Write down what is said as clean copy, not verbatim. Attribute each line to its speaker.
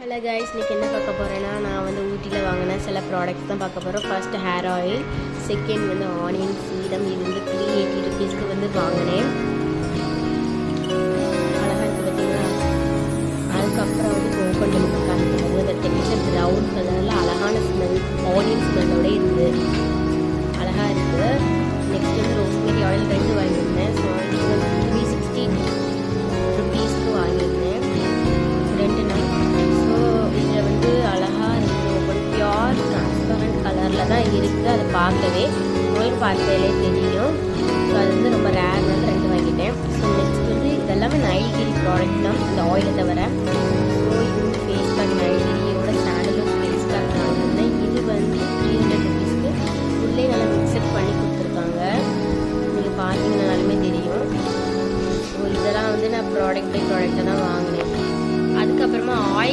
Speaker 1: Hello guys, இன்றைக்கி என்ன பார்க்க போகிறேன்னா, நான் வந்து ஊட்டியில் வாங்கின சில ப்ராடக்ட்ஸ் தான் பார்க்க போகிறோம். ஃபர்ஸ்ட் ஹேர் ஆயில், செகண்ட் வந்து ஆனியன் சீரம். இது வந்து 380 ருபீஸ்க்கு வந்து வாங்கினேன். அழகாக இருக்குது பார்த்தீங்களா. அதுக்கப்புறம் வந்து கோகோனட் மில்க் காமிக்கிறது. அதை தெரிஞ்ச ப்ரௌன் கலரில் அழகான ஸ்மெல், ஆனியன் ஸ்மெல்லோட இருந்து அழகாக இருக்குது. நெக்ஸ்ட் வந்து ரோஸ்மெரி ஆயில் 2 வாங்கியிருந்தேன். ஸோ இது வந்து 360 ருபீஸ்க்கு வாங்கியிருந்தேன் 2 நாள். ஸோ இதில் வந்து அழகாக இருக்குது. ஒரு பியோர் ட்ரான்ஸ்பரண்ட் கலரில் தான் இருக்குது. அதை பார்க்கவே உங்களுக்கு பார்த்தாலே தெரியும். ஸோ அது வந்து ரொம்ப ரேர்னால 2 வாங்கிட்டேன். ஸோ நெக்ஸ்ட் வந்து இதெல்லாமே நைல்கிரி ப்ராடக்ட் தான், இந்த ஆயிலை தவிர.